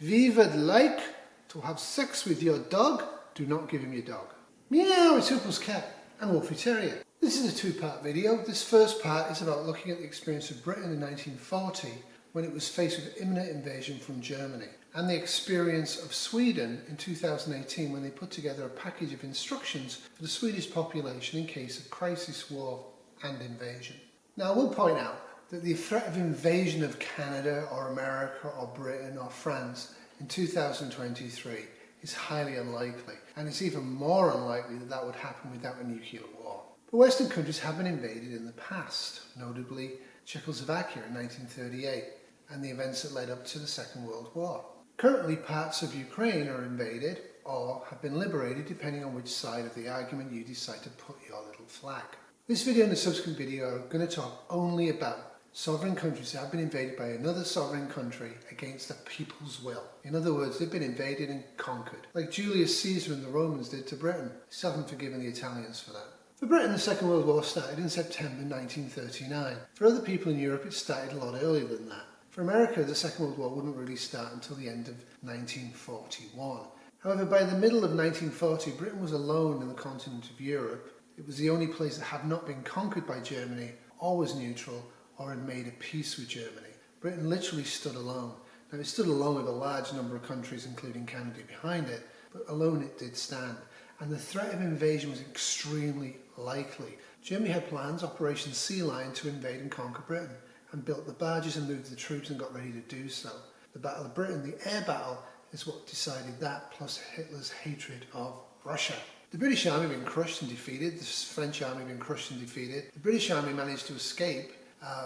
Wie would like to have sex with your dog, do not give him your dog. Meow, it's Huples cat and Wolfie Terrier. This is a two-part video. This first part is about looking at the experience of Britain in 1940 when it was faced with imminent invasion from Germany, and the experience of Sweden in 2018 when they put together a package of instructions for the Swedish population in case of crisis, war and invasion. Now I will point out that the threat of invasion of Canada or America or Britain or France in 2023 is highly unlikely, and it's even more unlikely that that would happen without a nuclear war. But Western countries have been invaded in the past, notably Czechoslovakia in 1938 and the events that led up to the Second World War. Currently parts of Ukraine are invaded or have been liberated depending on which side of the argument you decide to put your little flag. This video and the subsequent video are going to talk only about sovereign countries that have been invaded by another sovereign country against the people's will. In other words, they've been invaded and conquered, like Julius Caesar and the Romans did to Britain. Still haven't forgiven the Italians for that. For Britain, the Second World War started in September 1939. For other people in Europe, it started a lot earlier than that. For America, the Second World War wouldn't really start until the end of 1941. However, by the middle of 1940, Britain was alone in the continent of Europe. It was the only place that had not been conquered by Germany, or was neutral, or had made a peace with Germany. Britain literally stood alone. Now it stood alone with a large number of countries, including Canada, behind it, but alone it did stand. And the threat of invasion was extremely likely. Germany had plans, Operation Sea Lion, to invade and conquer Britain, and built the barges and moved the troops and got ready to do so. The Battle of Britain, the air battle, is what decided that, plus Hitler's hatred of Russia. The British army had been crushed and defeated, the French army had been crushed and defeated. The British army managed to escape,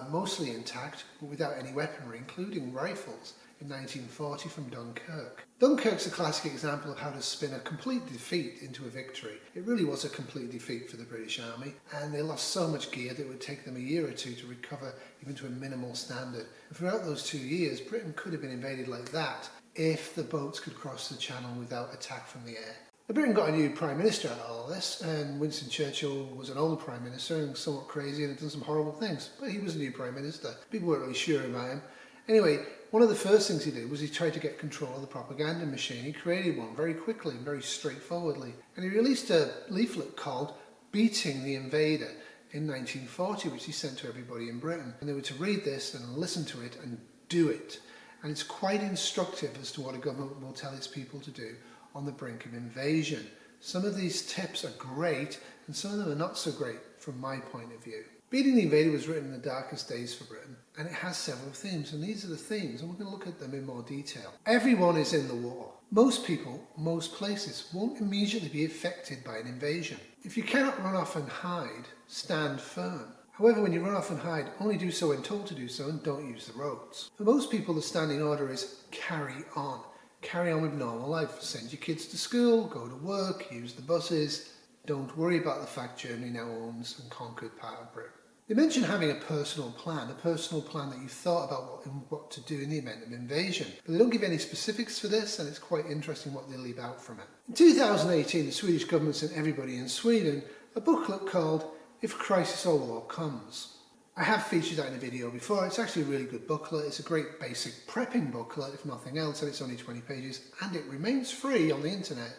mostly intact, but without any weaponry, including rifles, in 1940 from Dunkirk. Dunkirk's a classic example of how to spin a complete defeat into a victory. It really was a complete defeat for the British army, and they lost so much gear that it would take them a year or two to recover even to a minimal standard. And throughout those 2 years, Britain could have been invaded like that if the boats could cross the channel without attack from the air. Britain got a new Prime Minister out of all this, and Winston Churchill was an old Prime Minister and somewhat crazy and had done some horrible things, but he was a new Prime Minister. People weren't really sure about him. Anyway, one of the first things he did was he tried to get control of the propaganda machine. He created one very quickly and very straightforwardly, and he released a leaflet called Beating the Invader in 1940, which he sent to everybody in Britain. And they were to read this and listen to it and do it. And it's quite instructive as to what a government will tell its people to do on the brink of invasion. Some of these tips are great, and some of them are not so great from my point of view. Beating the Invader was written in the darkest days for Britain, and it has several themes, and these are the themes, and we're going to look at them in more detail. Everyone is in the war. Most people, most places, won't immediately be affected by an invasion. If you cannot run off and hide, stand firm. However, when you run off and hide, only do so when told to do so, and don't use the roads. For most people, the standing order is carry on. Carry on with normal life. Send your kids to school, go to work, use the buses. Don't worry about the fact Germany now owns and conquered part of Britain. They mention having a personal plan that you've thought about what to do in the event of invasion. But they don't give any specifics for this, and it's quite interesting what they leave out from it. In 2018, the Swedish government sent everybody in Sweden a booklet called If Crisis or War Comes. I have featured that in a video before. It's actually a really good booklet. It's a great basic prepping booklet, if nothing else, and it's only 20 pages, and it remains free on the internet.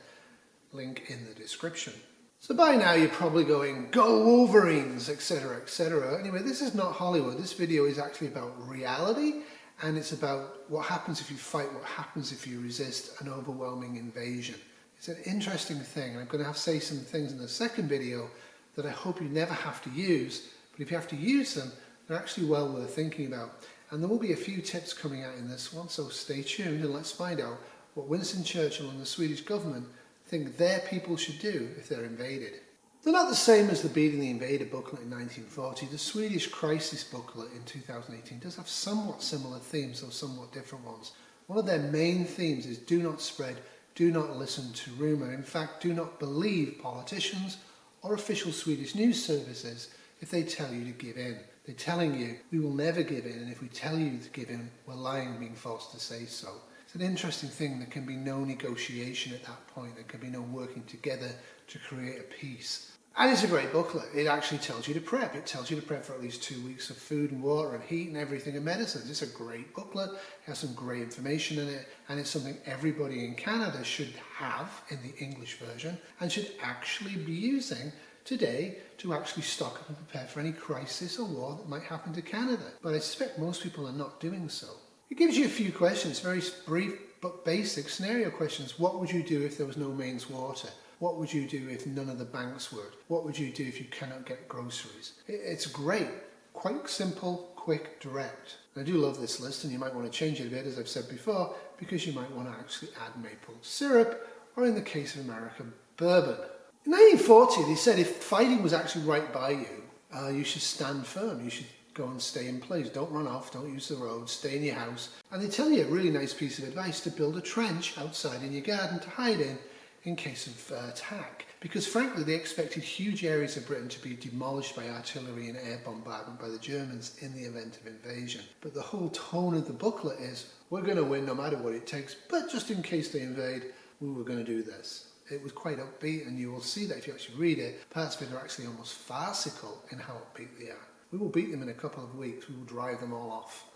Link in the description. So by now you're probably going, go Wolverines, etc, etc. Anyway, this is not Hollywood. This video is actually about reality, and it's about what happens if you fight, what happens if you resist an overwhelming invasion. It's an interesting thing, and I'm going to say some things in the second video that I hope you never have to use. But if you have to use them, they're actually well worth thinking about. And there will be a few tips coming out in this one, so stay tuned and let's find out what Winston Churchill and the Swedish government think their people should do if they're invaded. They're not the same as the Beating the Invader booklet in 1940. The Swedish Crisis booklet in 2018 does have somewhat similar themes, though somewhat different ones. One of their main themes is do not spread, do not listen to rumour. In fact, do not believe politicians or official Swedish news services if they tell you to give in. They're telling you, we will never give in, and if we tell you to give in, we're lying and being forced to say so. It's an interesting thing. There can be no negotiation at that point. There can be no working together to create a peace. And it's a great booklet. It actually tells you to prep. It tells you to prep for at least 2 weeks of food and water and heat and everything and medicines. It's a great booklet. It has some great information in it, and it's something everybody in Canada should have in the English version and should actually be using today to actually stock up and prepare for any crisis or war that might happen to Canada. But I suspect most people are not doing so. It gives you a few questions, very brief but basic scenario questions. What would you do if there was no mains water? What would you do if none of the banks worked? What would you do if you cannot get groceries? It's great, quite simple, quick, direct. And I do love this list, and you might want to change it a bit, as I've said before, because you might want to actually add maple syrup, or in the case of America, bourbon. In 1940, they said if fighting was actually right by you, you should stand firm. You should go and stay in place. Don't run off, don't use the road, stay in your house. And they tell you a really nice piece of advice to build a trench outside in your garden to hide in case of attack. Because frankly, they expected huge areas of Britain to be demolished by artillery and air bombardment by the Germans in the event of invasion. But the whole tone of the booklet is, we're going to win no matter what it takes, but just in case they invade, we were going to do this. It was quite upbeat, and you will see that if you actually read it. Parts of it are actually almost farcical in how upbeat they are. We will beat them in a couple of weeks. We will drive them all off.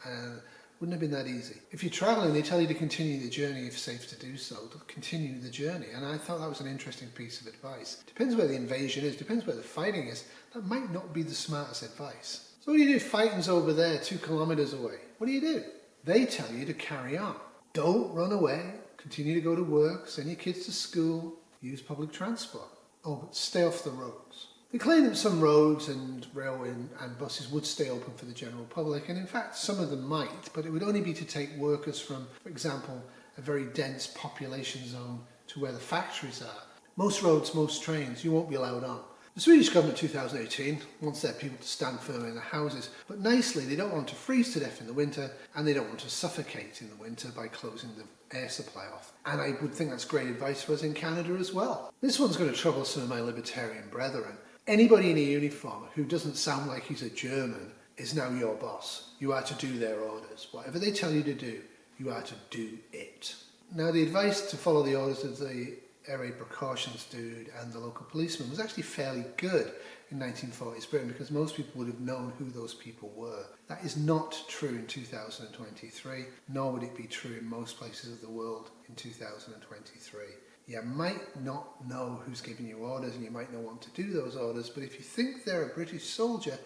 Wouldn't have been that easy. If you're travelling, they tell you to continue the journey if safe to do so, to continue the journey. And I thought that was an interesting piece of advice. Depends where the invasion is, depends where the fighting is. That might not be the smartest advice. So what do you do if fighting's over there 2 kilometres away? What do? They tell you to carry on. Don't run away. Continue to go to work, send your kids to school, use public transport. Oh, but stay off the roads. They claim that some roads and railway and buses would stay open for the general public, and in fact some of them might, but it would only be to take workers from, for example, a very dense population zone to where the factories are. Most roads, most trains, you won't be allowed on. The Swedish Government 2018 wants their people to stand firm in their houses, but nicely they don't want to freeze to death in the winter, and they don't want to suffocate in the winter by closing the air supply off. And I would think that's great advice for us in Canada as well. This one's going to trouble some of my libertarian brethren. Anybody in a uniform who doesn't sound like he's a German is now your boss. You are to do their orders. Whatever they tell you to do, you are to do it. Now, the advice to follow the orders of the air raid precautions dude and the local policeman was actually fairly good in 1940s Britain, because most people would have known who those people were. That is not true in 2023, nor would it be true in most places of the world in 2023. You might not know who's giving you orders, and you might not want to do those orders, but if you think they're a British soldier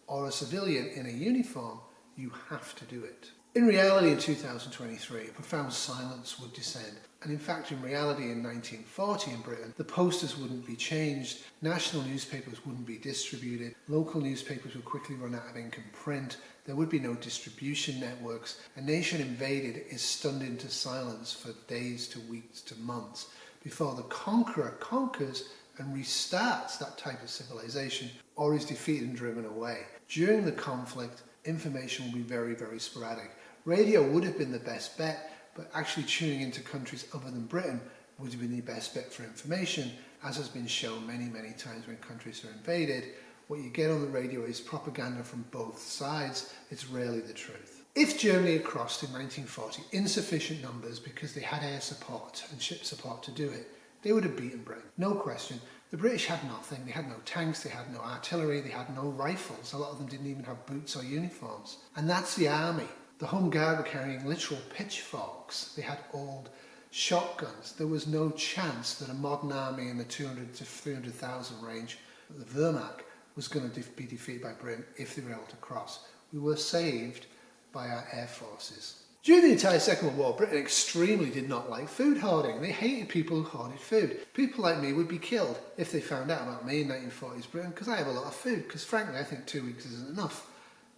or a civilian in a uniform, you have to do it. In reality, in 2023, a profound silence would descend. And in fact, in reality, in 1940 in Britain, the posters wouldn't be changed, national newspapers wouldn't be distributed, local newspapers would quickly run out of ink and print, there would be no distribution networks. A nation invaded is stunned into silence for days to weeks to months before the conqueror conquers and restarts that type of civilization, or is defeated and driven away. During the conflict, information will be very, very sporadic. Radio would have been the best bet, but actually tuning into countries other than Britain would have been the best bet for information, as has been shown many, many times when countries are invaded. What you get on the radio is propaganda from both sides. It's rarely the truth. If Germany had crossed in 1940 insufficient numbers because they had air support and ship support to do it, they would have beaten Britain. No question. The British had nothing. They had no tanks, they had no artillery, they had no rifles. A lot of them didn't even have boots or uniforms. And that's the army. The Home Guard were carrying literal pitchforks. They had old shotguns. There was no chance that a modern army in the 200 to 300,000 range, the Wehrmacht, was going to be defeated by Britain if they were able to cross. We were saved by our air forces. During the entire Second World War, Britain extremely did not like food hoarding. They hated people who hoarded food. People like me would be killed if they found out about me in 1940s Britain, because I have a lot of food, because frankly I think 2 weeks isn't enough.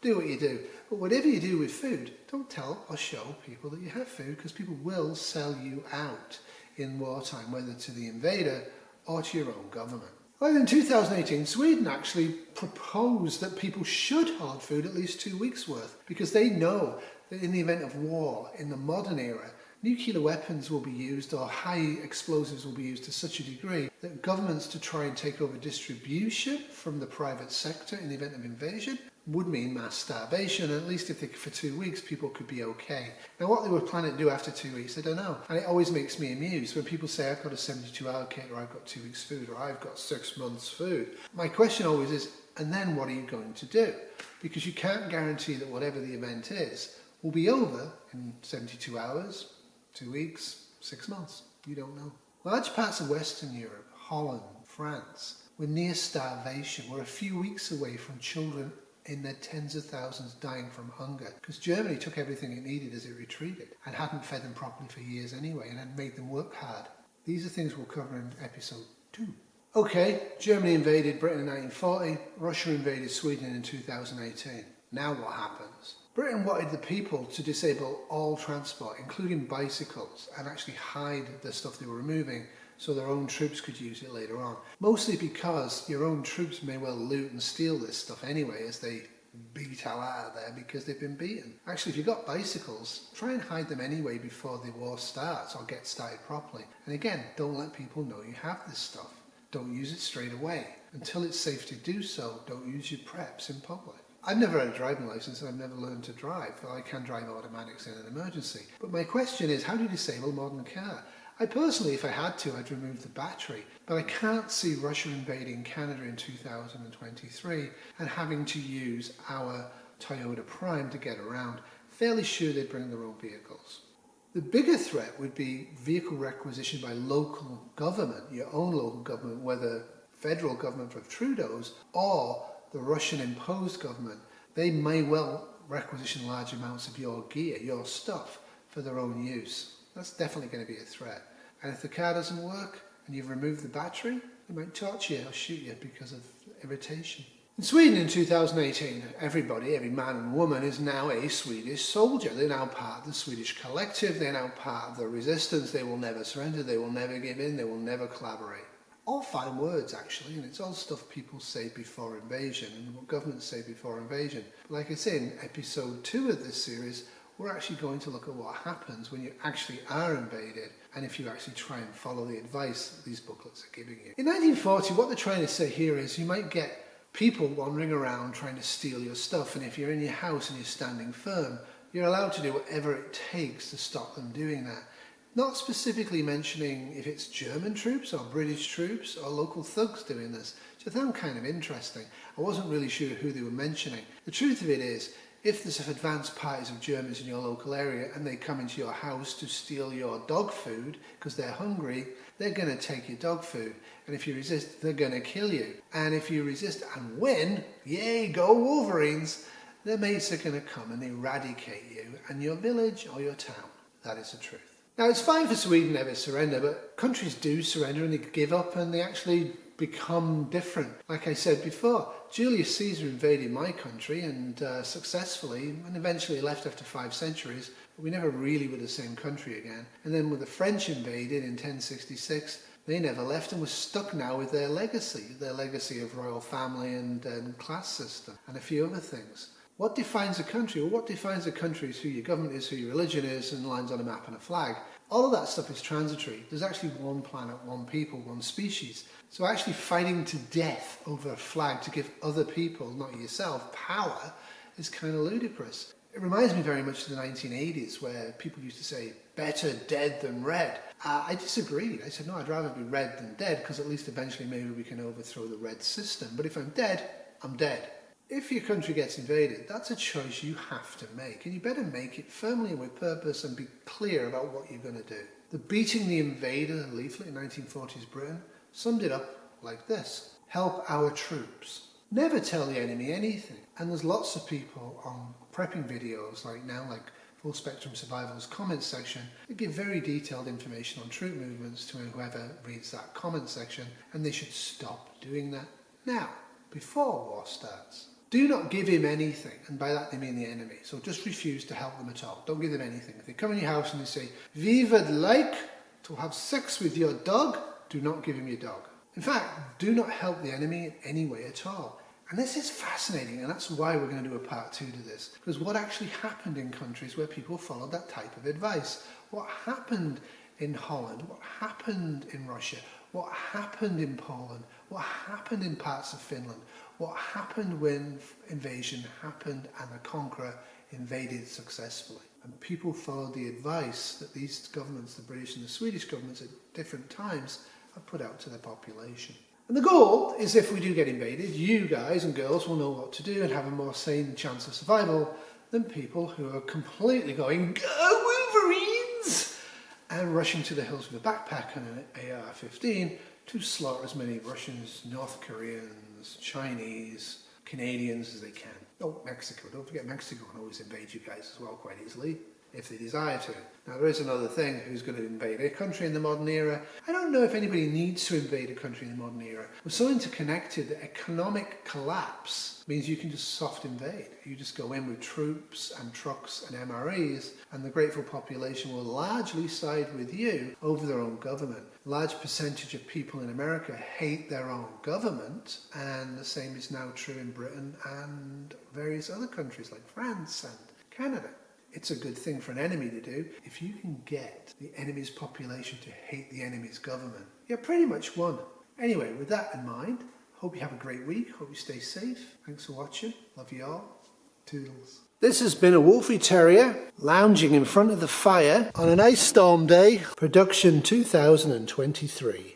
Do what you do. But whatever you do with food, don't tell or show people that you have food, because people will sell you out in wartime, whether to the invader or to your own government. Well, in 2018, Sweden actually proposed that people should hoard food at least 2 weeks' worth, because they know that in the event of war in the modern era, nuclear weapons will be used, or high explosives will be used to such a degree that governments, to try and take over distribution from the private sector in the event of invasion, would mean mass starvation, and at least if for 2 weeks people could be okay. Now what they were planning to do after 2 weeks, I don't know. And it always makes me amused when people say I've got a 72-hour kit, or I've got 2 weeks food, or I've got 6 months food. My question always is, and then what are you going to do? Because you can't guarantee that whatever the event is will be over in 72 hours, 2 weeks, 6 months. You don't know. Large parts of Western Europe, Holland, France, were near starvation. We're a few weeks away from children in their tens of thousands dying from hunger, because Germany took everything it needed as it retreated and hadn't fed them properly for years anyway, and had made them work hard. These are things we'll cover in episode 2. Okay, Germany invaded Britain in 1940, Russia invaded Sweden in 2018. Now what happens? Britain wanted the people to disable all transport, including bicycles, and actually hide the stuff they were removing so their own troops could use it later on. Mostly because your own troops may well loot and steal this stuff anyway as they beat hell out of there because they've been beaten. Actually, if you've got bicycles, try and hide them anyway before the war starts or gets started properly. And again, don't let people know you have this stuff. Don't use it straight away. Until it's safe to do so, don't use your preps in public. I've never had a driving licence and I've never learned to drive, though I can drive automatics in an emergency. But my question is, how do you disable a modern car? I personally, if I had to, I'd remove the battery, but I can't see Russia invading Canada in 2023 and having to use our Toyota Prime to get around. Fairly sure they'd bring their own vehicles. The bigger threat would be vehicle requisition by local government, your own local government, whether federal government for Trudeau's or the Russian imposed government. They may well requisition large amounts of your gear, your stuff, for their own use. That's definitely going to be a threat. And if the car doesn't work and you've removed the battery, they might torture you or shoot you because of irritation. In Sweden in 2018, everybody, every man and woman is now a Swedish soldier. They're now part of the Swedish collective. They're now part of the resistance. They will never surrender. They will never give in. They will never collaborate. All fine words, actually, and it's all stuff people say before invasion and what governments say before invasion. But like I say, in episode 2 of this series, we're actually going to look at what happens when you actually are invaded and if you actually try and follow the advice these booklets are giving you. In 1940, what they're trying to say here is you might get people wandering around trying to steal your stuff, and if you're in your house and you're standing firm, you're allowed to do whatever it takes to stop them doing that. Not specifically mentioning if it's German troops or British troops or local thugs doing this, which I found kind of interesting. I wasn't really sure who they were mentioning. The truth of it is, if there's advanced parties of Germans in your local area and they come into your house to steal your dog food because they're hungry, they're going to take your dog food. And if you resist, they're going to kill you. And if you resist and win, yay, go Wolverines, their mates are going to come and eradicate you and your village or your town. That is the truth. Now, it's fine for Sweden never surrender, but countries do surrender and they give up and they actually become different. Like I said before, Julius Caesar invaded my country and successfully, and eventually left after 5 centuries, but we never really were the same country again. And then when the French invaded in 1066, they never left and were stuck now with their legacy of royal family and class system and a few other things. What defines a country? Well, what defines a country is who your government is, who your religion is, and lines on a map and a flag. All of that stuff is transitory. There's actually one planet, one people, one species. So actually fighting to death over a flag to give other people, not yourself, power is kind of ludicrous. It reminds me very much of the 1980s where people used to say, better dead than red. I disagreed. I said, no, I'd rather be red than dead because at least eventually maybe we can overthrow the red system. But if I'm dead, I'm dead. If your country gets invaded, that's a choice you have to make, and you better make it firmly and with purpose and be clear about what you're going to do. The Beating the Invader leaflet in 1940s Britain summed it up like this: help our troops. Never tell the enemy anything. And there's lots of people on prepping videos like Full Spectrum Survival's comment section that give very detailed information on troop movements to whoever reads that comment section, and they should stop doing that now, before war starts. Do not give him anything, and by that they mean the enemy. So just refuse to help them at all. Don't give them anything. If they come in your house and they say, "We would like to have sex with your dog," do not give him your dog. In fact, do not help the enemy in any way at all. And this is fascinating, and that's why we're going to do a part 2 to this. Because what actually happened in countries where people followed that type of advice? What happened in Holland, what happened in Russia, what happened in Poland, what happened in parts of Finland, what happened when invasion happened and the conqueror invaded successfully. And people followed the advice that these governments, the British and the Swedish governments at different times, have put out to their population. And the goal is, if we do get invaded, you guys and girls will know what to do and have a more sane chance of survival than people who are completely going, "Go Wolverines!" and rushing to the hills with a backpack and an AR-15 to slaughter as many Russians, North Koreans, Chinese, Canadians as they can. Oh, Mexico. Don't forget Mexico can always invade you guys as well quite easily, if they desire to. Now, there is another thing: who's going to invade a country in the modern era? I don't know if anybody needs to invade a country in the modern era. We're so interconnected that economic collapse means you can just soft invade. You just go in with troops and trucks and MREs, and the grateful population will largely side with you over their own government. A large percentage of people in America hate their own government, and the same is now true in Britain and various other countries like France and Canada. It's a good thing for an enemy to do. If you can get the enemy's population to hate the enemy's government, you're pretty much won. Anyway, with that in mind, hope you have a great week. Hope you stay safe. Thanks for watching. Love you all. Toodles. This has been a Wolfie Terrier lounging in front of the fire on a nice storm day. Production 2023.